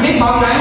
biết bông đấy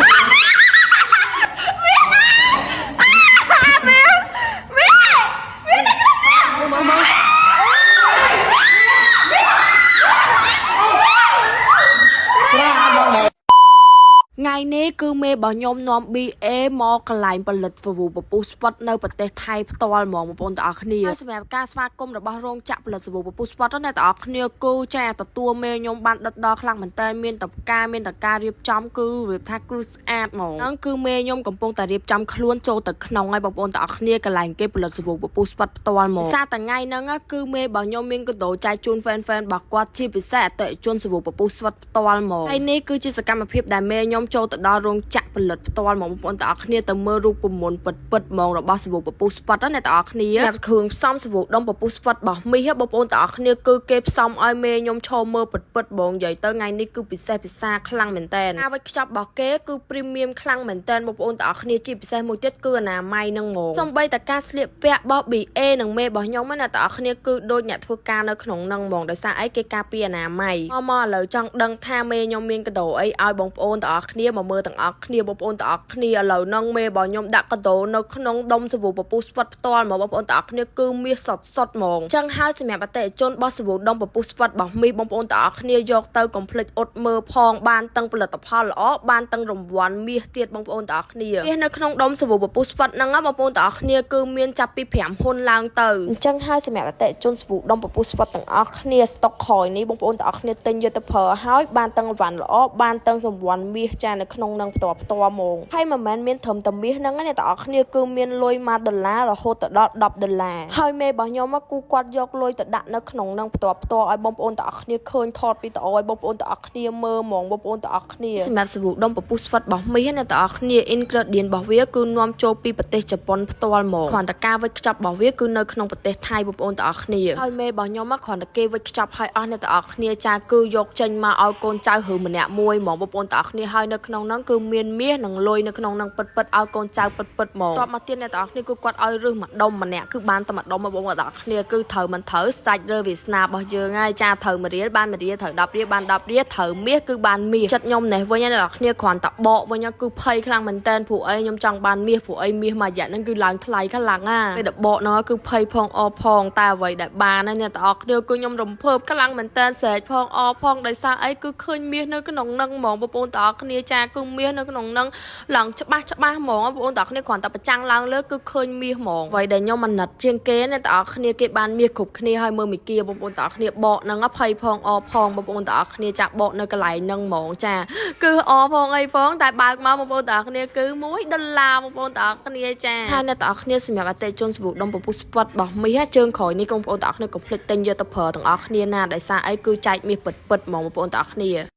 ថ្ងៃនេះគឺមេរបស់ខ្ញុំនាំ BA មកកន្លែងផលិតវ៉ូពពុះស្ពតនៅប្រទេសថៃផ្ទាល់ហ្មងបងប្អូនទាំងអស់គ្នាហើយសម្រាប់ការស្វាគមន៍របស់រោងចក្រផលិតវ៉ូពពុះស្ពតអ្នកទាំងអស់គ្នាគឺចាទទួលមេខ្ញុំបានដិតដល់ខ្លាំងមែនតើមានតការមានតការរៀបចំគឺរៀបថាគឺស្អាតហ្មងហ្នឹងគឺមេខ្ញុំកំពុងតែរៀបចំខ្លួនចូលទៅក្នុងហើយបងប្អូនទាំងអស់គ្នាកន្លែងគេផលិតវ៉ូពពុះស្ពតផ្ទាល់ហ្មងសារតែថ្ងៃហ្នឹងគឺមេរបស់ខ្ញុំមានកដោចែកជូន fan របស់គាត់ជាពិសេសអតិថិជនវ៉ូពពុះស្ពតផ្ទាល់ហ្មងហើយនេះគឺជាសកម្មភាពដែលមេខ្ញុំចូលទៅដល់រោងចក្រផលិតផ្ទាល់មកបងប្អូនទាំងអស់គ្នាទៅមើលរូបមន្តពិតៗហ្មងរបស់សាប៊ូពពុះស្ពតណាអ្នកទាំងអស់គ្នាសម្រាប់គ្រឿងផ្សំសាប៊ូដុំពពុះស្ពតរបស់មីបងប្អូនទាំងអស់គ្នាគឺគេផ្សំឲ្យមេខ្ញុំឈរមើលពិតៗហ្មងនិយាយទៅថ្ងៃនេះគឺពិសេសពិសាខ្លាំងមែនតើការវេចខ្ចប់របស់គេគឺ premium ខ្លាំងមែនតើបងប្អូនទាំងអស់គ្នាជាពិសេសមួយទៀតគឺអនាម័យនឹងហ្មងសំបីតការស្លៀកពាក់របស់ BA និងមេរបស់ខ្ញុំណាអ្នកទាំងអស់គ្នាគឺដូចអ្នកធ្វើការនៅក្នុងនឹងហ្មងដោយសារអីគេការពារអនាម័យមកឥឡូវចង់ដឹងថាមេខ្ញុំមានកដោអីឲ្យបងប្អូនទាំងអស់គ្នាមកមើលទាំងអស់គ្នាបងប្អូនទាំងអស់គ្នាឥឡូវហ្នឹងមេរបស់ខ្ញុំដាក់កដោនៅក្នុងដុំសាប៊ូពពុះស្ពតផ្ទាល់មកបងប្អូនទាំងអស់គ្នាគឺមាសសុទ្ធហ្មងអញ្ចឹងហើយសម្រាប់អតិថិជនរបស់សាប៊ូដុំពពុះស្ពតរបស់មីបងប្អូនទាំងអស់គ្នាយកទៅកុំភ្លេចអ៊ុតមើលផងបានទាំងផលិតផលល្អបានទាំងរង្វាន់មាសទៀតបងប្អូនទាំងអស់គ្នាមាសនៅក្នុងដុំសាប៊ូពពុះស្ពតហ្នឹងបងប្អូនទាំងអស់គ្នាគឺមានចាប់ពី5ហ៊ុនឡើងទៅអញ្ចឹងហើយសម្រាប់អតិថិជនសាប៊ូដុំពពុះស្ពតទាំងអស់គ្នាស្តុកក្រោយនេះបងប្អូនទាំងអស់គ្នាទិញយកទៅប្រើហើយបានទាំងរង្វាន់ល្អបានទាំងរង្វាន់មាសចានៅក្នុងនឹងផ្ទាល់ហ្មងហើយមិនមែនមានត្រឹមតែមាសហ្នឹងទេអ្នកទាំងអស់គ្នាគឺមានលុយ$1រហូតដល់$10ហើយមេរបស់ខ្ញុំគឺគាត់យកលុយទៅដាក់នៅក្នុងនឹងផ្ទាល់ឲ្យបងប្អូនទាំងអស់គ្នាឃើញថតវីដេអូឲ្យបងប្អូនទាំងអស់គ្នាមើលហ្មងបងប្អូនទាំងអស់គ្នាសម្រាប់សាប៊ូដុំពពុះស្វិតរបស់មីអ្នកទាំងអស់គ្នា ingredient របស់វាគឺនាំចូលពីប្រទេសជប៉ុនផ្ទាល់ហ្មងគ្រាន់តែការវេចខ្ចប់របស់វាគឺនៅក្នុងប្រទេសថៃបងប្អូនទាំងអស់គ្នាហើយមេរបស់ខ្ញុំគ្រាន់តែគេវេចខ្ចប់ឲ្យអស់អ្នកទាំងអស់គ្នាចាគឺយកចេញមកឲ្យកូនចៅឬម្នាក់មួយហ្មងបងប្អូនទាំងអស់គ្នាហើយនៅក្នុងហ្នឹងគឺមានមាសនិងលុយនៅក្នុងនឹងពិតឲ្យកូនចៅពិតហ្មងតបមកទៀតអ្នកទាំងអស់គ្នាគឺគាត់ឲ្យរើសម្ដុំម្នាក់គឺបានតែម្ដុំមកបងប្អូនទាំងអស់គ្នាគឺត្រូវមិនត្រូវសាច់រើវាសនារបស់យើងហើយចាត្រូវ1រៀលបាន1រៀលត្រូវ10រៀលបាន10រៀលត្រូវមាសគឺបានមាសចិត្តខ្ញុំនេះវិញអ្នកទាំងអស់គ្នាគ្រាន់តែបកវិញគឺភ័យខ្លាំងមែនតើព្រោះអីខ្ញុំចង់បានមាសព្រោះអីមាសមួយរយៈហ្នឹងគឺឡើងថ្លៃខ្លាំងណាពេលតែបកហ្នឹងគឺភ័យផងអផងតែអ្វីដែលបានអ្នកទាំងអស់គ្នាគឺខ្ញុំរំភើបខ្លាំងមែនតើស្រែកផងអផងដោយសារអីគឺឃើញមាសនៅក្នុងហ្នឹងហ្មងបងប្អូនទាំងអស់គ្នាចាគឺមាសនៅក្នុងហ្នឹងឡើងច្បាស់ហ្មងបងប្អូនទាំងអស់គ្នាគ្រាន់តែប្រចាំងឡើងលើគឺឃើញមាសហ្មងអ្វីដែលខ្ញុំអាណិតជាងគេអ្នកទាំងអស់គ្នាគេបានមាសគ្រប់គ្នាហើយមើលមីគីបងប្អូនទាំងអស់គ្នាបកហ្នឹងភ័យផងអផងបងប្អូនទាំងអស់គ្នាចាបកនៅកន្លែងហ្នឹងហ្មងចាគឺអផងអីផងតែបើកមកបងប្អូនទាំងអស់គ្នាគឺ$1បងប្អូនទាំងអស់គ្នាចាហើយអ្នកទាំងអស់គ្នាសម្រាប់អតិថិជនសាប៊ូដុំពពុះស្ពតរបស់មីជើងក្រោយនេះបងប្អូនទាំងអស់គ្នាកុំភ្លេចទិញយកទៅប្រើទាំងអស់គ្នាណាដោយសារអីគឺចែកមាសពិតហ្មងបងប្អូនទាំងអស់គ្នា